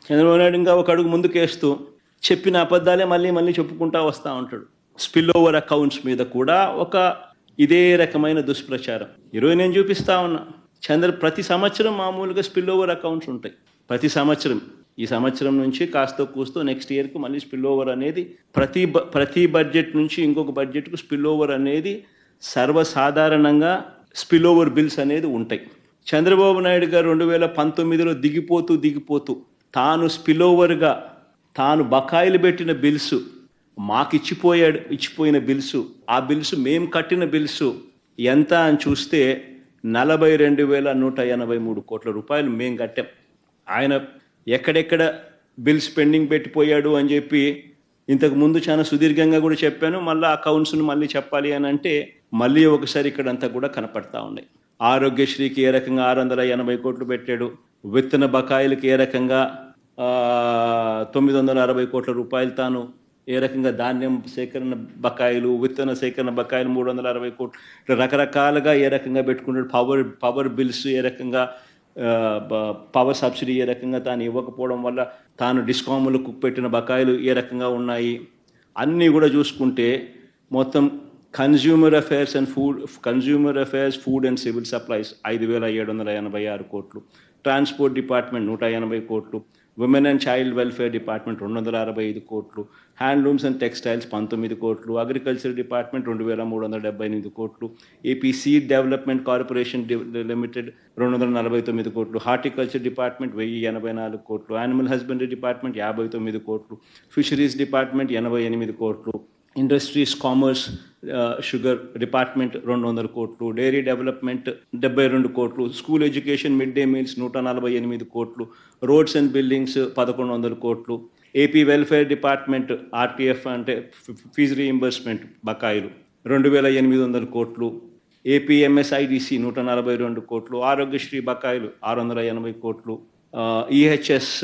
చంద్రబాబు నాయుడు ఇంకా ఒక అడుగు ముందుకేస్తూ చెప్పిన అబద్ధాలే మళ్ళీ మళ్ళీ చెప్పుకుంటా వస్తూ ఉంటాడు. స్పిల్ ఓవర్ అకౌంట్స్ మీద కూడా ఒక ఇదే రకమైన దుష్ప్రచారం. ఈరోజు నేను చూపిస్తా ఉన్నా, ప్రతి సంవత్సరం మామూలుగా స్పిల్ ఓవర్ అకౌంట్స్ ఉంటాయి. ప్రతి సంవత్సరం ఈ సంవత్సరం నుంచి కాస్తో కూస్తో నెక్స్ట్ ఇయర్కు మళ్ళీ స్పిల్ ఓవర్ అనేది ప్రతి బడ్జెట్ నుంచి ఇంకొక బడ్జెట్కు స్పిల్ ఓవర్ అనేది సర్వసాధారణంగా స్పిల్ ఓవర్ బిల్స్ అనేది ఉంటాయి. చంద్రబాబు నాయుడు గారు 2019లో దిగిపోతూ తాను స్పిల్ ఓవర్గా తాను బకాయిలు పెట్టిన బిల్స్ మాకు ఇచ్చిపోయిన బిల్స్, ఆ బిల్స్ మేము కట్టిన బిల్స్ ఎంత అని చూస్తే 42,183 కోట్ల రూపాయలు మేము కట్టాం. ఆయన ఎక్కడెక్కడ బిల్స్ పెండింగ్ పెట్టిపోయాడు అని చెప్పి ఇంతకు ముందు చాలా సుదీర్ఘంగా కూడా చెప్పాను. మళ్ళీ అకౌంట్స్ను మళ్ళీ చెప్పాలి అని అంటే మళ్ళీ ఒకసారి ఇక్కడంతా కూడా కనపడతా ఉన్నాయి. ఆరోగ్యశ్రీకి ఏ రకంగా 680 కోట్లు పెట్టాడు, విత్తన బకాయిలకి ఏ రకంగా 960 కోట్ల రూపాయలు తాను ఏ రకంగా ధాన్యం సేకరణ బకాయిలు, విత్తన సేకరణ బకాయిలు 360 కోట్లు రకరకాలుగా ఏ రకంగా పెట్టుకుంటాడు. పవర్ బిల్స్ ఏ రకంగా, పవర్ సబ్సిడీ ఏ రకంగా తాను ఇవ్వకపోవడం వల్ల తాను డిస్కాములకు పెట్టిన బకాయిలు ఏ రకంగా ఉన్నాయి అన్నీ కూడా చూసుకుంటే మొత్తం consumer affairs food and civil supplies 5,786 కోట్లు, ట్రాన్స్పోర్ట్ డిపార్ట్మెంట్ 180 కోట్లు, women and child welfare department 265 కోట్లు, హ్యాండ్లూమ్స్ అండ్ టెక్స్టైల్స్ 19 కోట్లు, అగ్రికల్చర్ డిపార్ట్మెంట్ 2,378 కోట్లు, AP seed development corporation limited 249 కోట్లు, హార్టికల్చర్ డిపార్ట్మెంట్ 1,084 కోట్లు, యానిమల్ హస్బెండరీ డిపార్ట్మెంట్ 59 కోట్లు, ఫిషరీస్ డిపార్ట్మెంట్ 88 కోట్లు, ఇండస్ట్రీస్ కామర్స్ షుగర్ డిపార్ట్మెంట్ 200 కోట్లు, డైరీ డెవలప్మెంట్ 72 కోట్లు, school education mid day meals 148 కోట్లు, రోడ్స్ అండ్ బిల్డింగ్స్ 1,100 కోట్లు, ఏపీ వెల్ఫేర్ డిపార్ట్మెంట్ ఆర్టీఎఫ్ అంటే ఫీజు రీయింబర్స్మెంట్ బకాయిలు 2,800 కోట్లు, ఏపీ ఎంఎస్ఐడిసి 142 కోట్లు, ఆరోగ్యశ్రీ బకాయిలు 680 కోట్లు, ఈహెచ్ఎస్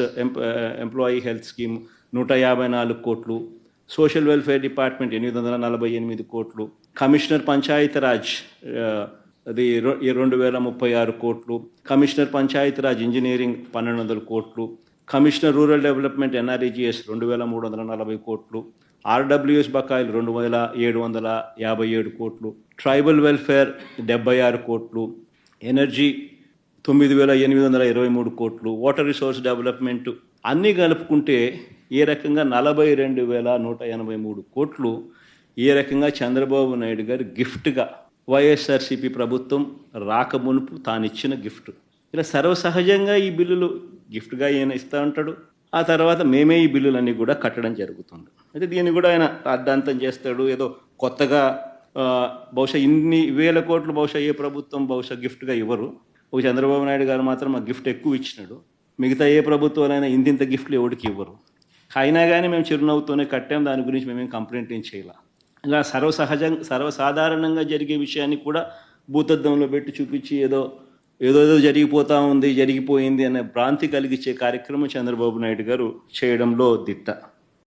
ఎంప్లాయీ హెల్త్ స్కీమ్ 154 కోట్లు, సోషల్ వెల్ఫేర్ డిపార్ట్మెంట్ 848 కోట్లు, కమిషనర్ పంచాయతీరాజ్ అది 2,036 కోట్లు, కమిషనర్ పంచాయతీరాజ్ ఇంజనీరింగ్ 1,200 కోట్లు, కమిషనర్ రూరల్ డెవలప్మెంట్ ఎన్ఆర్ఈజీఎస్ 2,340 కోట్లు, ఆర్డబ్ల్యూఎస్ బకాయిలు 2,757 కోట్లు, ట్రైబల్ వెల్ఫేర్ 76 కోట్లు, ఎనర్జీ 9,823 కోట్లు, వాటర్ రిసోర్స్ డెవలప్మెంట్ అన్నీ కలుపుకుంటే ఏ రకంగా 42,183 కోట్లు ఏ రకంగా చంద్రబాబు నాయుడు గారు గిఫ్ట్గా వైఎస్ఆర్సీపీ ప్రభుత్వం రాకమునుపు తానిచ్చిన గిఫ్ట్. ఇలా సర్వసహజంగా ఈ బిల్లులు గిఫ్ట్గా ఈయన ఇస్తూ ఉంటాడు. ఆ తర్వాత మేమే ఈ బిల్లులన్నీ కూడా కట్టడం జరుగుతుంది. అయితే దీన్ని కూడా ఆయన అర్ధాంతం చేస్తాడు. ఏదో కొత్తగా బహుశా ఇన్ని వేల కోట్లు బహుశా ఏ ప్రభుత్వం బహుశా గిఫ్ట్గా ఇవ్వరు. ఒక చంద్రబాబు నాయుడు గారు మాత్రం ఆ గిఫ్ట్ ఎక్కువ ఇచ్చినాడు. మిగతా ఏ ప్రభుత్వాలైనా ఇంతింత గిఫ్ట్లు ఎవరికి ఇవ్వరు. అయినా కానీ మేము చిరునవ్వుతోనే కట్టాం, దాని గురించి మేమేం కంప్లైంట్ ఏం చేయాల. ఇలా సర్వసాధారణంగా జరిగే విషయాన్ని కూడా భూతద్దంలో పెట్టి చూపించి ఏదో జరిగిపోయింది అనే భ్రాంతి కలిగించే కార్యక్రమం చంద్రబాబు నాయుడు గారు చేయడంలో దిట్ట.